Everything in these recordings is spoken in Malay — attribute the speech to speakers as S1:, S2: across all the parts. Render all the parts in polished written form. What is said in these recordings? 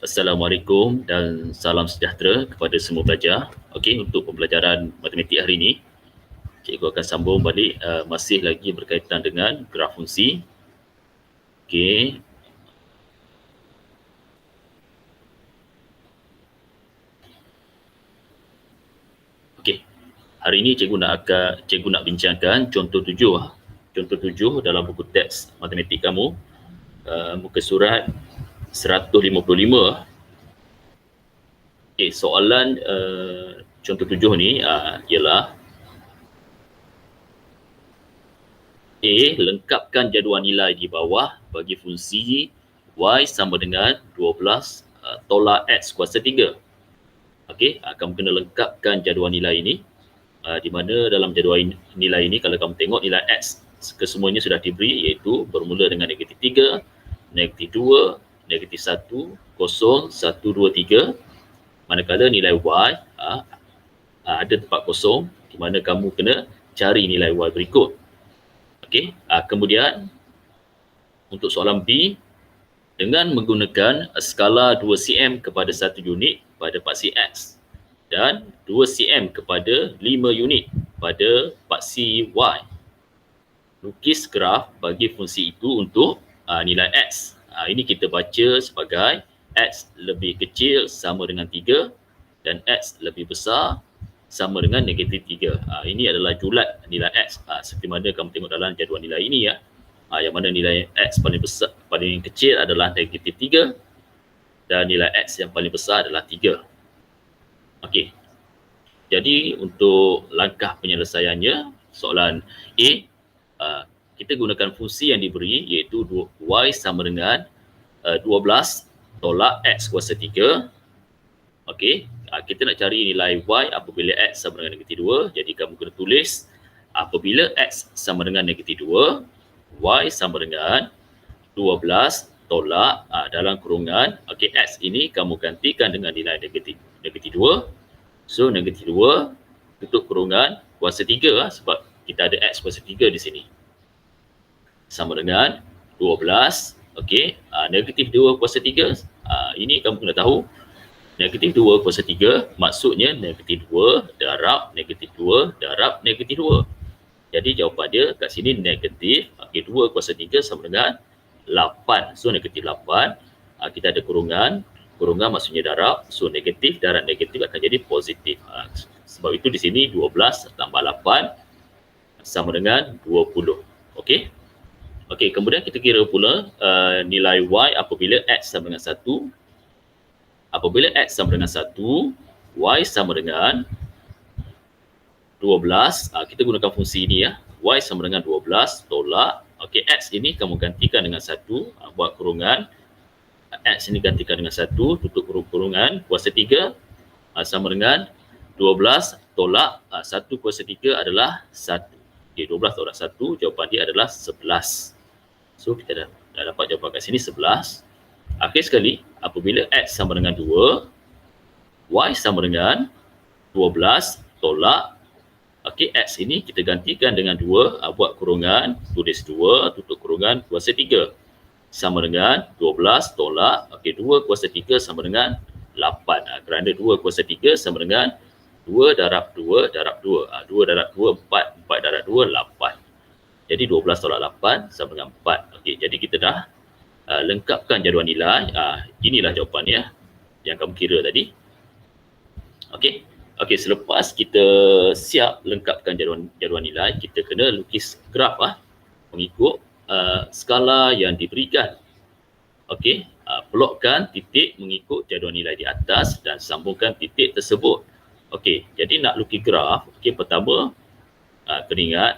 S1: Assalamualaikum dan salam sejahtera kepada semua pelajar. Okey, untuk pembelajaran matematik hari ini, cikgu akan sambung balik masih lagi berkaitan dengan graf fungsi. Okey. Okey. Hari ini cikgu nak bincangkan contoh 7. Contoh 7 dalam buku teks matematik kamu, muka surat 155. Okey, soalan contoh 7 ni ialah A. Lengkapkan jadual nilai di bawah bagi fungsi y sama dengan 12 tolak x kuasa 3. Okey, kamu kena lengkapkan jadual nilai ini. Di mana dalam jadual nilai ini kalau kamu tengok nilai x kesemuanya sudah diberi, iaitu bermula dengan negatif 3, negatif 2, negatif 1, 0, 1, 2, 3. Manakala nilai y ada tempat kosong, di mana kamu kena cari nilai y berikut. Okey, kemudian untuk soalan B, dengan menggunakan skala 2 cm kepada 1 unit pada paksi X dan 2 cm kepada 5 unit pada paksi Y, lukis graf bagi fungsi itu untuk nilai X. Ini kita baca sebagai X lebih kecil sama dengan 3 dan X lebih besar sama dengan negatif 3. Ini adalah julat nilai X. Seperti mana kamu tengok dalam jadual nilai ini ya. Yang mana nilai X paling kecil adalah negatif 3 dan nilai X yang paling besar adalah 3. Okey. Jadi untuk langkah penyelesaiannya, soalan A, kita gunakan fungsi yang diberi iaitu y sama dengan 12 tolak x kuasa 3. Okey, kita nak cari nilai y apabila x sama dengan negatif 2. Jadi kamu kena tulis apabila x sama dengan negatif 2, y sama dengan 12 tolak dalam kurungan, okey, x ini kamu gantikan dengan nilai negatif 2. So negatif 2 tutup kurungan kuasa 3 sebab kita ada x kuasa 3 di sini. Sama dengan 12, okey, negatif 2 kuasa 3. Ini kamu kena tahu negatif 2 kuasa 3 maksudnya negatif 2 darab negatif 2 darab negatif 2. Jadi jawapan dia kat sini negatif, okey, 2 kuasa 3 sama dengan 8. So negatif 8, kita ada kurungan maksudnya darab. So negatif darab negatif akan jadi positif. Sebab itu di sini 12 tambah 8 sama dengan 20. Okey. Okey, kemudian kita kira pula nilai y apabila x sama dengan 1. Apabila x sama dengan 1, y sama dengan 12. Kita gunakan fungsi ini ya. Y sama dengan 12 tolak. Okey, x ini kamu gantikan dengan 1, buat kurungan. X ini gantikan dengan 1, tutup kurungan kuasa 3 sama dengan 12 tolak 1 kuasa 3 adalah 1. Okey, 12 tolak 1, jawapan dia adalah 11. So kita dah dapat jawapan kat sini 11. Akhir sekali, apabila x sama dengan 2, y sama dengan 12 tolak, okey, x ini kita gantikan dengan 2, buat kurungan, tulis 2, tutup kurungan kuasa 3 sama dengan 12 tolak, okey, 2 kuasa 3 sama dengan 8. Kerana 2 kuasa 3 sama dengan 2 darab 2 darab 2. 2 darab 2, 4. 4 darab 2, 8. Jadi 12 tolak 8 sama dengan 4. Okey, jadi kita dah lengkapkan jadual nilai. Inilah jawapannya yang kamu kira tadi. Okey. Okey, selepas kita siap lengkapkan jadual nilai, kita kena lukis graf mengikut skala yang diberikan. Okey, plotkan titik mengikut jadual nilai di atas dan sambungkan titik tersebut. Okey, jadi nak lukis graf, okey, pertama kena ingat,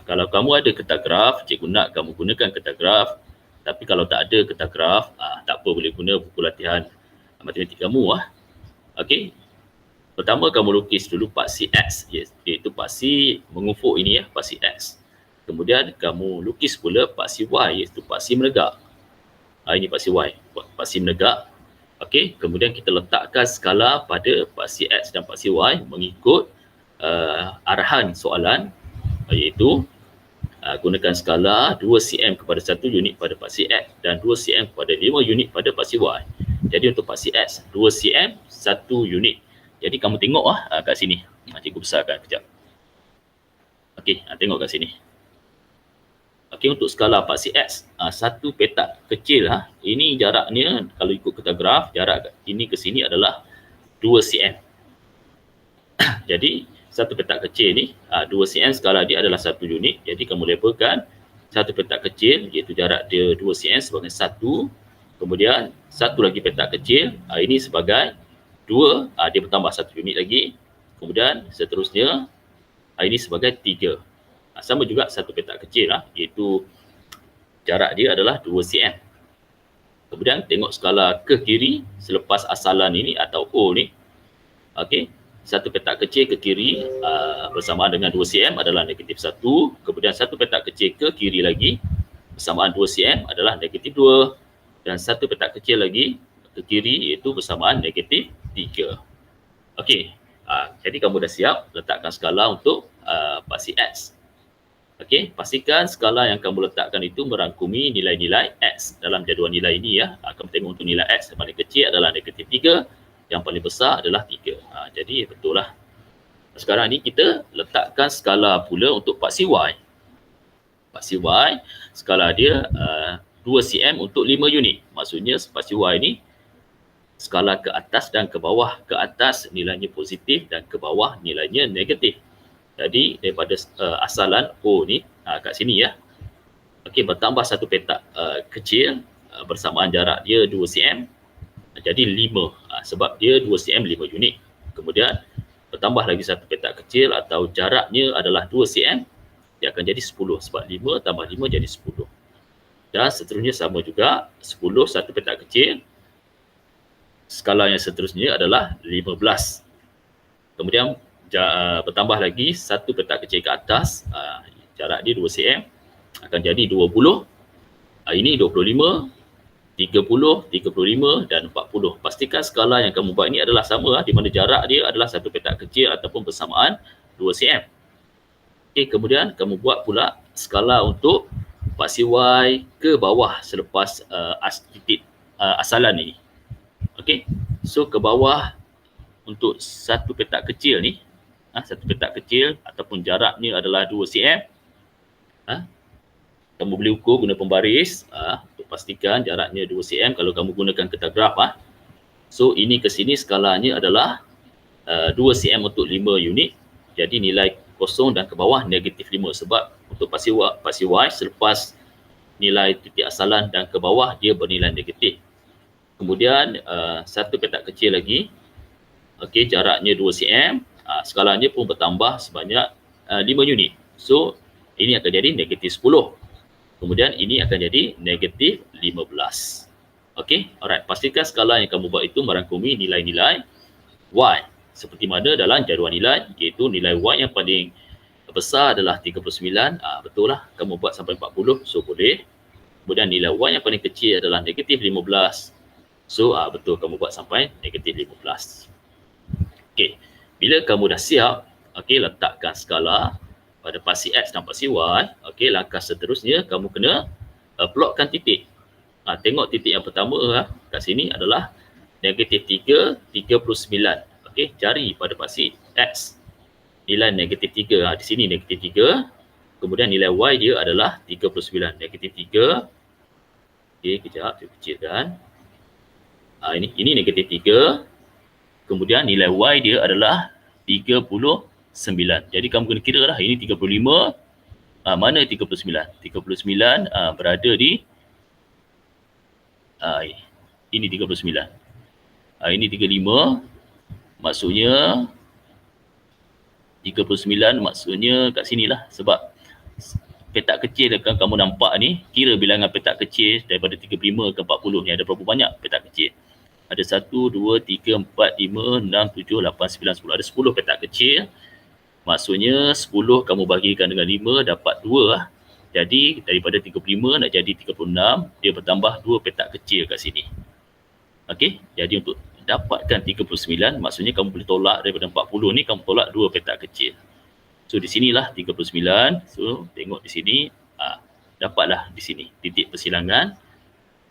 S1: kalau kamu ada kertas graf, cikgu nak kamu gunakan kertas graf. Tapi kalau tak ada kertas graf, tak apa, boleh guna buku latihan matematik kamu. Okey, pertama kamu lukis dulu paksi X, iaitu paksi mengufuk ini ya, paksi X. Kemudian kamu lukis pula paksi Y, iaitu paksi menegak. Ini paksi Y, paksi menegak. Okey, kemudian kita letakkan skala pada paksi X dan paksi Y mengikut arahan soalan, iaitu gunakan skala 2 cm kepada 1 unit pada paksi X dan 2 cm kepada 5 unit pada paksi Y. Jadi untuk paksi X 2 cm 1 unit. Jadi kamu tengok kat sini. Cikgu besarkan kejap. Okey, tengok kat sini. Okey, untuk skala paksi X, satu petak kecil ini jaraknya kalau ikut kita graf, jarak ini ke sini adalah 2 cm. Jadi satu petak kecil ni 2 cm skala dia adalah 1 unit. Jadi kamu labelkan satu petak kecil iaitu jarak dia 2 cm sebagai 1. Kemudian satu lagi petak kecil ini sebagai 2, dia bertambah 1 unit lagi. Kemudian seterusnya ini sebagai 3. Sama juga satu petak kecil iaitu jarak dia adalah 2 cm. Kemudian tengok skala ke kiri selepas asalan ini atau O ni. Okey, satu petak kecil ke kiri bersamaan dengan 2 cm adalah negatif 1. Kemudian satu petak kecil ke kiri lagi bersamaan 2 cm adalah negatif 2. Dan satu petak kecil lagi ke kiri iaitu bersamaan negatif 3. Okey, jadi kamu dah siap letakkan skala untuk paksi X. Okey, pastikan skala yang kamu letakkan itu merangkumi nilai-nilai X dalam jadual nilai ini ya. Kamu tengok untuk nilai X yang paling kecil adalah negatif 3, yang paling besar adalah 3. Jadi betul lah. Sekarang ni kita letakkan skala pula untuk paksi Y. Paksi Y, skala dia 2 cm untuk 5 unit. Maksudnya paksi Y ni skala ke atas dan ke bawah. Ke atas nilainya positif dan ke bawah nilainya negatif. Jadi daripada asalan O ni kat sini ya. Okey, bertambah satu petak kecil bersamaan jarak dia 2 cm. Jadi 5 sebab dia 2 cm 5 unit. Kemudian bertambah lagi satu petak kecil atau jaraknya adalah 2 cm, dia akan jadi 10 sebab 5 tambah 5 jadi 10. Dan seterusnya sama juga 10 satu petak kecil. Skala yang seterusnya adalah 15. Kemudian bertambah lagi satu petak kecil ke atas, jarak dia 2 cm, akan jadi 20. Ini 25, 30, 35 dan 40. Pastikan skala yang kamu buat ini adalah sama di mana jarak dia adalah satu petak kecil ataupun bersamaan 2 cm. Okey, kemudian kamu buat pula skala untuk paksi Y ke bawah selepas titik asalan ini. Okey, so ke bawah untuk satu petak kecil ni, satu petak kecil ataupun jaraknya adalah 2 cm. Kamu boleh ukur guna pembaris untuk pastikan jaraknya 2 cm kalau kamu gunakan kertas graf. So ini ke sini skalanya adalah 2 cm untuk 5 unit. Jadi nilai kosong dan ke bawah negatif 5 sebab untuk paksi Y selepas nilai titik asalan dan ke bawah dia bernilai negatif. Kemudian satu petak kecil lagi. Okey, jaraknya 2 cm. Skalanya pun bertambah sebanyak 5 unit. So ini akan jadi negatif 10. Kemudian ini akan jadi negatif 15. Okey, alright. Pastikan skala yang kamu buat itu merangkumi nilai-nilai Y. Seperti mana dalam jadual nilai, iaitu nilai Y yang paling besar adalah 39. Betul lah, kamu buat sampai 40, so boleh. Kemudian nilai Y yang paling kecil adalah negatif 15. So betul, kamu buat sampai negatif 15. Okey, bila kamu dah siap, okey, letakkan skala pada paksi X dan paksi Y. Okey, langkah seterusnya kamu kena plotkan titik. Tengok titik yang pertama kat sini adalah negatif 3, 39. Okey, cari pada paksi X nilai negatif 3. Di sini negatif 3. Kemudian nilai Y dia adalah 39. Negatif 3. Okey, kejap, saya kecilkan. Ini negatif 3. Kemudian nilai Y dia adalah 39. Jadi kamu kena kira lah, ini 35. Mana 39? 39 berada di ini 39. Ini 35. Maksudnya 39 maksudnya kat sinilah sebab petak kecil yang kamu nampak ni, kira bilangan petak kecil daripada 35 ke 40 ni ada berapa banyak petak kecil? Ada 1, 2, 3, 4, 5, 6, 7, 8, 9, 10. Ada 10 petak kecil. Maksudnya 10 kamu bagikan dengan 5 dapat 2 lah. Jadi daripada 35 nak jadi 36, dia bertambah 2 petak kecil kat sini. Okey, jadi untuk dapatkan 39, maksudnya kamu boleh tolak daripada 40 ni, kamu tolak 2 petak kecil. So di sinilah 39. So tengok di sini, dapatlah di sini titik persilangan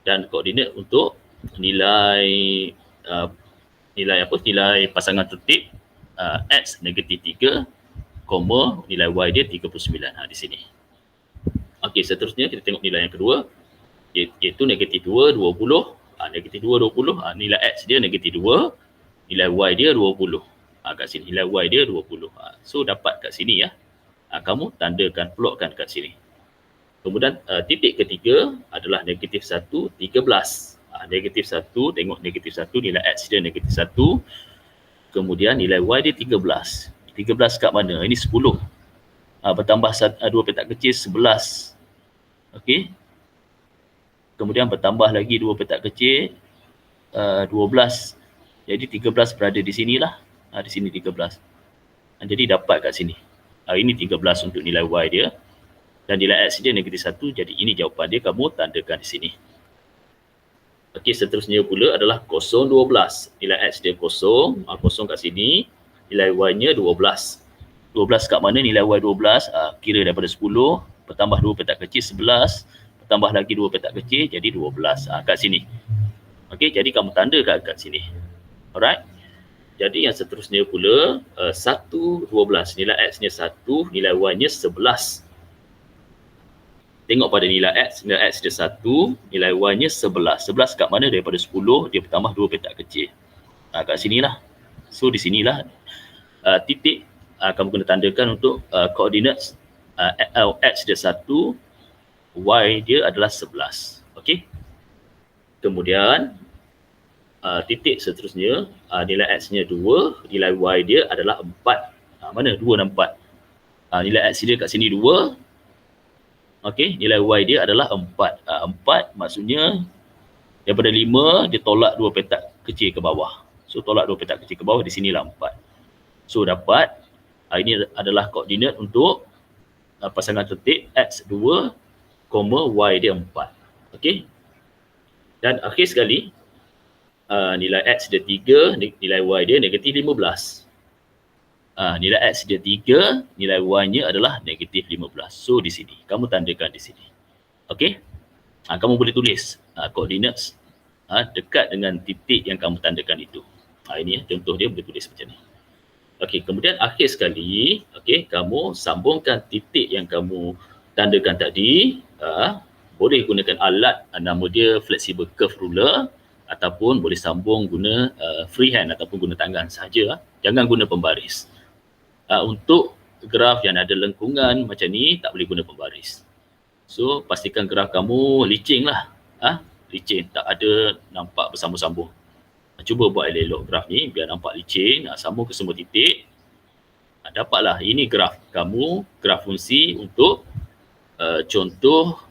S1: dan koordinat untuk nilai nilai pasangan tertib X negatif 3, nilai Y dia 39 di sini. Okey, seterusnya kita tengok nilai yang kedua, iaitu negatif 2, 20. Negatif 2, 20. Nilai X dia negatif 2, nilai Y dia 20. Kat sini, nilai Y dia 20. So, dapat kat sini ya. Kamu tandakan, plotkan kat sini. Kemudian titik ketiga adalah negatif 1, 13. Negatif 1, tengok negatif 1, nilai X dia negatif 1. Kemudian nilai Y dia 13. 13 kat mana? Ini 10. Bertambah 2 petak kecil, 11. Okey. Kemudian bertambah lagi 2 petak kecil, 12. Jadi 13 berada di sinilah. Di sini 13. Jadi dapat kat sini. Ini 13 untuk nilai Y dia. Dan nilai X dia negatif 1. Jadi ini jawapan dia, kamu tandakan di sini. Okey, seterusnya pula adalah 0, 12. Nilai X dia 0. 0 kat sini. Nilai Y-nya 12. 12 kat mana? Nilai Y 12. Kira daripada 10. Bertambah 2 petak kecil, 11. Bertambah lagi 2 petak kecil, jadi 12. Kat sini. Okey, jadi kamu tandakan kat sini. Alright. Jadi yang seterusnya pula 1, 12. Nilai X-nya 1. Nilai Y-nya 11. Tengok pada nilai X. Nilai X dia 1. Nilai Y-nya 11. 11 kat mana? Daripada 10. Dia bertambah 2 petak kecil. Kat sinilah. So di sinilah titik kamu kena tandakan untuk koordinat X dia 1. Y dia adalah 11. Okey. Kemudian titik seterusnya, nilai X-nya 2, nilai Y dia adalah 4. Mana 2 dan 4? Nilai X dia kat sini 2. Okey, nilai Y dia adalah 4. 4 maksudnya daripada 5, dia tolak 2 petak kecil ke bawah. So, tolak 2 petak kecil ke bawah, di sinilah 4. So, dapat, ini adalah koordinat untuk pasangan tertib X2, Y dia 4. Okey. Dan akhir sekali, nilai X dia 3, nilai Y dia negatif 15. Nilai X dia 3, nilai Y-nya adalah negatif 15. So, di sini. Kamu tandakan di sini. Okey? Kamu boleh tulis koordinat dekat dengan titik yang kamu tandakan itu. Ini contoh dia boleh tulis macam ni. Okey, kemudian akhir sekali, okey, kamu sambungkan titik yang kamu tandakan tadi. Boleh gunakan alat, nama dia flexible curve ruler, ataupun boleh sambung guna freehand ataupun guna tangan sahaja. Jangan guna pembaris. Untuk graf yang ada lengkungan macam ni, tak boleh guna pembaris. So, pastikan graf kamu licin lah. Licin, tak ada nampak bersambung-sambung. Cuba buat elok graf ni biar nampak licin. Sambung ke semua titik. Dapatlah, ini graf kamu, graf fungsi untuk contoh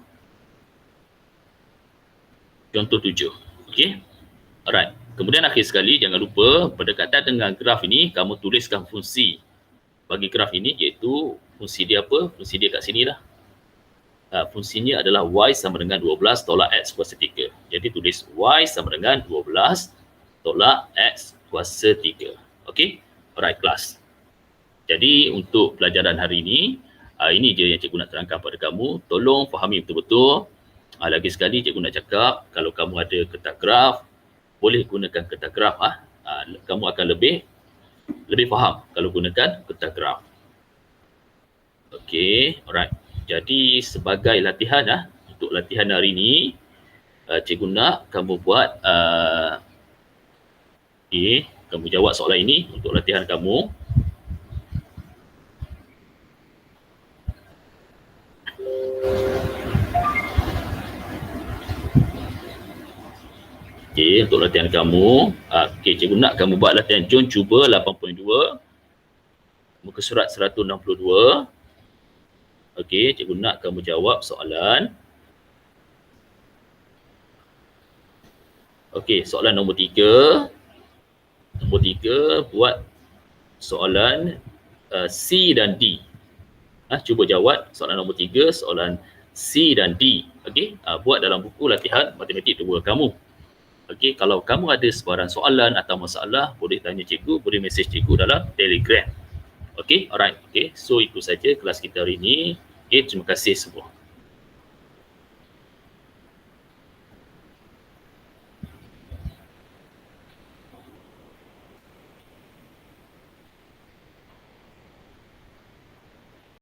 S1: 7. Okey. Alright. Kemudian akhir sekali, jangan lupa berdekatan dengan graf ini, kamu tuliskan fungsi bagi graf ini, iaitu fungsi dia apa? Fungsi dia kat sini lah. Fungsinya adalah Y sama dengan 12 tolak X kuasa 3. Jadi tulis Y sama dengan 12 tolak X kuasa 3. Okey? Alright, kelas. Jadi untuk pelajaran hari ini je yang cikgu nak terangkan pada kamu. Tolong fahami betul-betul. Lagi sekali cikgu nak cakap, kalau kamu ada kertas graf, boleh gunakan kertas graf. Kamu akan lebih faham kalau gunakan kertas graf. Okey, alright. Jadi sebagai latihan untuk latihan hari ini, cikgu nak kamu buat kamu jawab soalan ini untuk latihan kamu. Okey, untuk latihan kamu, cikgu nak kamu buat latihan. Jom cuba 8.2 muka surat 162. Okey, cikgu nak kamu jawab soalan. Okey, soalan nombor 3. Nombor 3, buat soalan C dan D. Cuba jawab soalan nombor 3, soalan C dan D. Okey, buat dalam buku latihan matematik 2 kamu. Okey, kalau kamu ada sebarang soalan atau masalah, boleh tanya cikgu, boleh mesej cikgu dalam Telegram. Okey, alright. Okey, so itu saja kelas kita hari ini. Okey, terima kasih semua.